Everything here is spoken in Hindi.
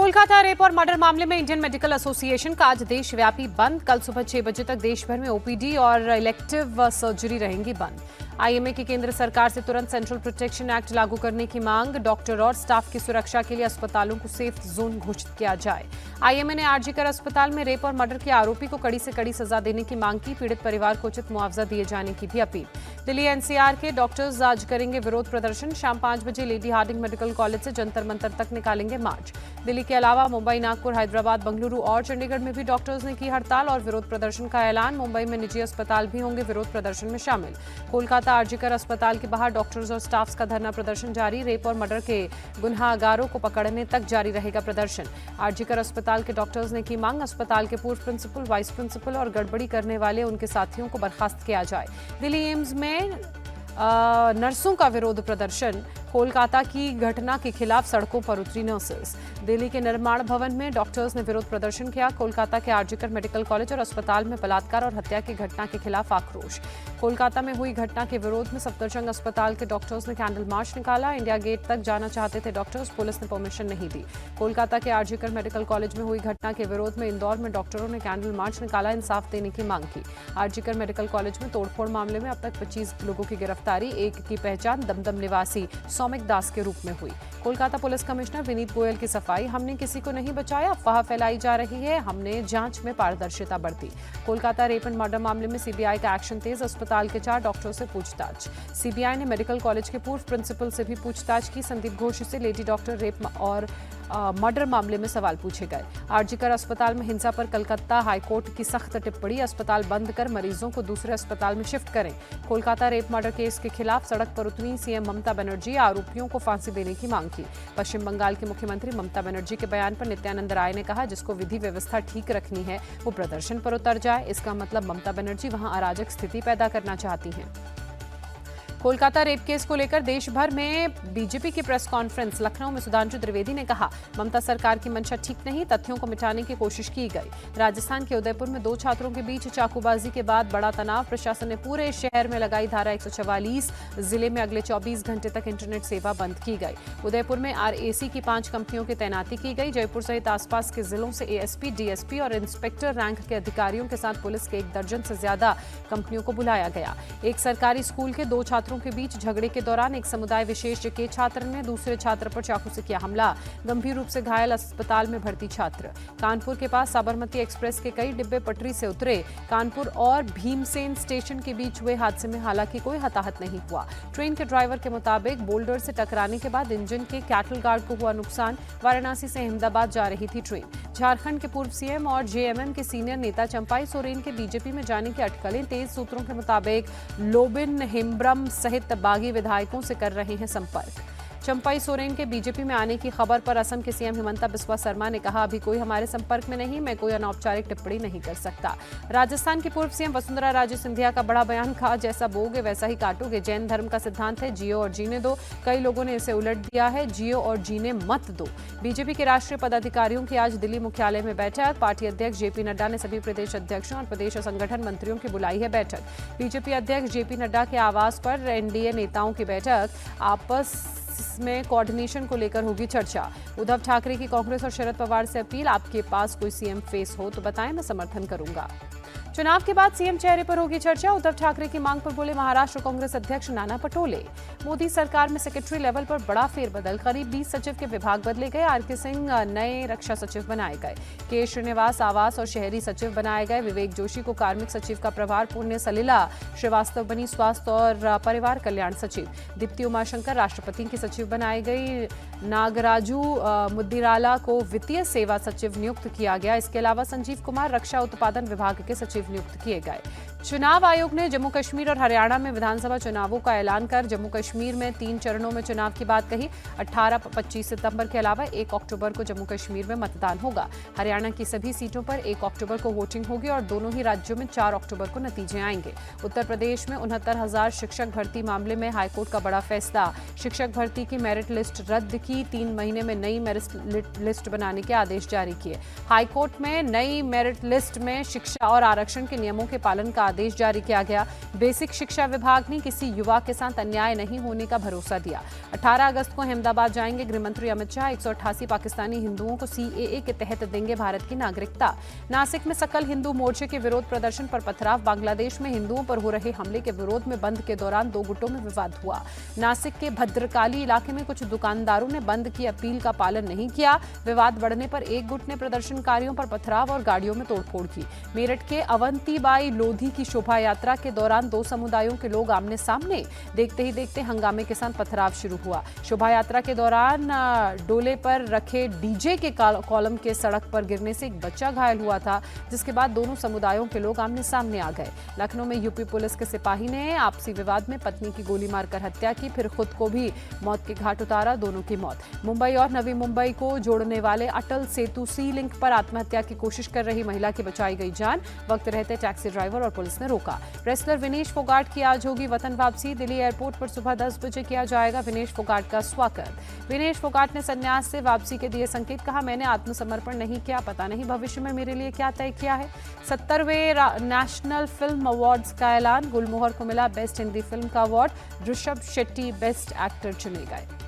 कोलकाता रेप और मर्डर मामले में इंडियन मेडिकल एसोसिएशन का आज देशव्यापी बंद। कल सुबह 6 बजे तक देश भर में ओपीडी और इलेक्टिव सर्जरी रहेंगी बंद। आईएमए की केंद्र सरकार से तुरंत सेंट्रल प्रोटेक्शन एक्ट लागू करने की मांग। डॉक्टर और स्टाफ की सुरक्षा के लिए अस्पतालों को सेफ जोन घोषित किया जाए। आईएमए ने आरजीकर अस्पताल में रेप और मर्डर के आरोपी को कड़ी से कड़ी सजा देने की मांग की। पीड़ित परिवार को उचित मुआवजा दिए जाने की भी अपील। दिल्ली एनसीआर के डॉक्टर्स आज करेंगे विरोध प्रदर्शन। शाम 5 बजे लेडी हार्डिंग मेडिकल कॉलेज से जंतर मंतर तक निकालेंगे मार्च। दिल्ली के अलावा मुंबई, नागपुर, हैदराबाद, बंगलुरु और चंडीगढ़ में भी डॉक्टर्स ने की हड़ताल और विरोध प्रदर्शन का ऐलान। मुंबई में निजी अस्पताल भी होंगे विरोध प्रदर्शन में शामिल। कोलकाता आरजीकर अस्पताल के बाहर डॉक्टर्स और स्टाफ का धरना प्रदर्शन जारी। रेप और मर्डर के गुनहगारों को पकड़ने तक जारी रहेगा प्रदर्शन। आरजीकर अस्पताल के डॉक्टर्स ने की मांग, अस्पताल के पूर्व प्रिंसिपल, वाइस प्रिंसिपल और गड़बड़ी करने वाले उनके साथियों को बर्खास्त किया जाए। दिल्ली एम्स में नर्सों का विरोध प्रदर्शन। कोलकाता की घटना के खिलाफ सड़कों पर उतरी नर्सेस। दिल्ली के निर्माण भवन में डॉक्टर्स ने विरोध प्रदर्शन किया। कोलकाता के आरजीकर मेडिकल कॉलेज और अस्पताल में बलात्कार और हत्या की घटना के खिलाफ आक्रोश। कोलकाता में हुई घटना के विरोध में सफदरजंग अस्पताल के डॉक्टर्स ने कैंडल मार्च निकाला। इंडिया गेट तक जाना चाहते थे डॉक्टर्स, पुलिस ने परमिशन नहीं दी। कोलकाता के आरजीकर मेडिकल कॉलेज में हुई घटना के विरोध में इंदौर में डॉक्टरों ने कैंडल मार्च निकाला, इंसाफ देने की मांग की। आरजीकर मेडिकल कॉलेज में तोड़फोड़ मामले में अब तक 25 लोगों की गिरफ्तारी। एक की पहचान दमदम निवासी सौमिक दास के रूप में हुई। कोलकाता पुलिस कमिश्नर विनीत गोयल की सफाई, हमने किसी को नहीं बचाया, अफवाह फैलाई जा रही है, हमने जांच में पारदर्शिता बरती। कोलकाता रेप एंड मर्डर मामले में सीबीआई का एक्शन तेज, अस्पताल के 4 डॉक्टरों से पूछताछ। सीबीआई ने मेडिकल कॉलेज के पूर्व प्रिंसिपल से भी पूछताछ की। संदीप घोष से लेडी डॉक्टर रेप और मर्डर मामले में सवाल पूछे गए। आरजीकर अस्पताल में हिंसा पर कलकत्ता हाईकोर्ट की सख्त टिप्पणी, अस्पताल बंद कर मरीजों को दूसरे अस्पताल में शिफ्ट करें। कोलकाता रेप मर्डर केस के खिलाफ सड़क पर उतरी सीएम ममता बनर्जी, आरोपियों को फांसी देने की मांग की। पश्चिम बंगाल की मुख्यमंत्री ममता बनर्जी के बयान पर नित्यानंद राय ने कहा, जिसको विधि व्यवस्था ठीक रखनी है वो प्रदर्शन पर उतर जाए। इसका मतलब ममता बनर्जी वहां अराजक स्थिति पैदा करना चाहती हैं। कोलकाता रेप केस को लेकर देश भर में बीजेपी की प्रेस कॉन्फ्रेंस। लखनऊ में सुधांशु त्रिवेदी ने कहा, ममता सरकार की मंशा ठीक नहीं, तथ्यों को मिटाने की कोशिश की गई। राजस्थान के उदयपुर में 2 छात्रों के बीच चाकूबाजी के बाद बड़ा तनाव, प्रशासन ने पूरे शहर में लगाई धारा 144। जिले में अगले 24 घंटे तक इंटरनेट सेवा बंद की गई। उदयपुर में आरएसी की 5 कंपनियों की तैनाती की गई। जयपुर सहित आसपास के जिलों से एएसपी, डीएसपी और इंस्पेक्टर रैंक के अधिकारियों के साथ पुलिस के 1 दर्जन से ज्यादा कंपनियों को बुलाया गया। एक सरकारी स्कूल के 2 छात्रों के बीच झगड़े के दौरान एक समुदाय विशेष के छात्र ने दूसरे छात्र पर चाकू से किया हमला, गंभीर रूप से घायल, अस्पताल में भर्ती छात्र। कानपुर के पास साबरमती एक्सप्रेस के कई डिब्बे पटरी से उतरे। कानपुर और भीमसेन स्टेशन के बीच हुए हादसे में हालांकि कोई हताहत नहीं हुआ। ट्रेन के ड्राइवर के मुताबिक बोल्डर से टकराने के बाद इंजन के कैटल गार्ड को हुआ नुकसान। वाराणसी से अहमदाबाद जा रही थी ट्रेन। झारखंड के पूर्व सीएम और जेएमएम के सीनियर नेता चंपाई सोरेन के बीजेपी में जाने की अटकलें तेज। सूत्रों के मुताबिक लोबिन हेम्ब्रम सहित बागी विधायकों से कर रहे हैं संपर्क। चंपाई सोरेन के बीजेपी में आने की खबर पर असम के सीएम हिमंता बिस्वा शर्मा ने कहा, अभी कोई हमारे संपर्क में नहीं, मैं कोई अनौपचारिक टिप्पणी नहीं कर सकता। राजस्थान की पूर्व सीएम वसुंधरा राजे सिंधिया का बड़ा बयान, कहा जैसा बोगे वैसा ही काटोगे। जैन धर्म का सिद्धांत है जियो और जीने दो, कई लोगों ने इसे उलट दिया है, जियो और जीने मत दो। बीजेपी के राष्ट्रीय पदाधिकारियों की आज दिल्ली मुख्यालय में बैठक। पार्टी अध्यक्ष जेपी नड्डा ने सभी प्रदेश अध्यक्षों और प्रदेश संगठन मंत्रियों की बुलाई है बैठक। बीजेपी अध्यक्ष जेपी नड्डा के आवास पर एनडीए नेताओं की बैठक। आपस में कोऑर्डिनेशन को लेकर होगी चर्चा। उद्धव ठाकरे की कांग्रेस और शरद पवार से अपील, आपके पास कोई सीएम फेस हो तो बताएं, मैं समर्थन करूंगा। चुनाव के बाद सीएम चेहरे पर होगी चर्चा। उद्धव ठाकरे की मांग पर बोले महाराष्ट्र कांग्रेस अध्यक्ष नाना पटोले। मोदी सरकार में सेक्रेटरी लेवल पर बड़ा फेरबदल, करीब 20 सचिव के विभाग बदले गए। आरके सिंह नए रक्षा सचिव बनाए गए। के श्रीनिवास आवास और शहरी सचिव बनाए गए। विवेक जोशी को कार्मिक सचिव का प्रभार, पुण्य सलिला श्रीवास्तव बनी स्वास्थ्य और परिवार कल्याण सचिव। दीप्ति उमाशंकर राष्ट्रपति की सचिव बनाई गई। नागराजू मुद्दिराला को वित्तीय सेवा सचिव नियुक्त किया गया। इसके अलावा संजीव कुमार रक्षा उत्पादन विभाग के सचिव नियुक्त किए गए। चुनाव आयोग ने जम्मू कश्मीर और हरियाणा में विधानसभा चुनावों का ऐलान कर जम्मू कश्मीर में 3 चरणों में चुनाव की बात कही। 18-25 सितंबर के अलावा 1 अक्टूबर को जम्मू कश्मीर में मतदान होगा। हरियाणा की सभी सीटों पर 1 अक्टूबर को वोटिंग होगी और दोनों ही राज्यों में 4 अक्टूबर को नतीजे आएंगे। उत्तर प्रदेश में 69,000 शिक्षक भर्ती मामले में हाईकोर्ट का बड़ा फैसला। शिक्षक भर्ती की मेरिट लिस्ट रद्द की, 3 महीने में नई मेरिट लिस्ट बनाने के आदेश जारी किए। हाईकोर्ट में नई मेरिट लिस्ट में शिक्षा और आरक्षण के नियमों के पालन का आदेश जारी किया गया। बेसिक शिक्षा विभाग ने किसी युवा के साथ अन्याय नहीं होने का भरोसा दिया। 18 अगस्त को अहमदाबाद जाएंगे गृहमंत्री अमित शाह। 188 पाकिस्तानी हिंदुओं को सीएए के तहत देंगे भारत की नागरिकता। नासिक में सकल हिंदू मोर्चे के विरोध प्रदर्शन पर पथराव। बांग्लादेश में हिंदुओं पर हो रहे हमले के विरोध में बंद के दौरान दो गुटों में विवाद हुआ। नासिक के भद्रकाली इलाके में कुछ दुकानदारों ने बंद की अपील का पालन नहीं किया। विवाद बढ़ने पर एक गुट ने प्रदर्शनकारियों पर पथराव और गाड़ियों में तोड़फोड़ की। मेरठ के अवंतीबाई लोधी की शोभा यात्रा के दौरान दो समुदायों के लोग आमने सामने। देखते ही देखते हंगामे के साथ पथराव शुरू हुआ। शोभा यात्रा के दौरान डोले पर रखे डीजे के कॉलम के सड़क पर गिरने से एक बच्चा घायल हुआ था, जिसके बाद दोनों समुदायों के लोग आमने सामने आ गए। लखनऊ में यूपी पुलिस के सिपाही ने आपसी विवाद में पत्नी की गोली मारकर हत्या की, फिर खुद को भी मौत के घाट उतारा। दोनों की मौत। मुंबई और नवी मुंबई को जोड़ने वाले अटल सेतु सी लिंक पर आत्महत्या की कोशिश कर रही महिला की बचाई गई जान। वक्त रहते टैक्सी ड्राइवर और पुलिस ने रोका। रेसलर विनेश फोगाट की आज होगी वतन वापसी। दिल्ली एयरपोर्ट पर सुबह 10 बजे किया जाएगा विनेश फोगाट का स्वागत। विनेश फोगाट ने संन्यास से वापसी के दिए संकेत। कहा, मैंने आत्मसमर्पण नहीं किया, पता नहीं भविष्य में मेरे लिए क्या तय किया है। 70वें नेशनल फिल्म अवार्ड्स का ऐलान। गुलमोहर को मिला बेस्ट हिंदी फिल्म का award. Rishabh Shetty best actor चुने गए।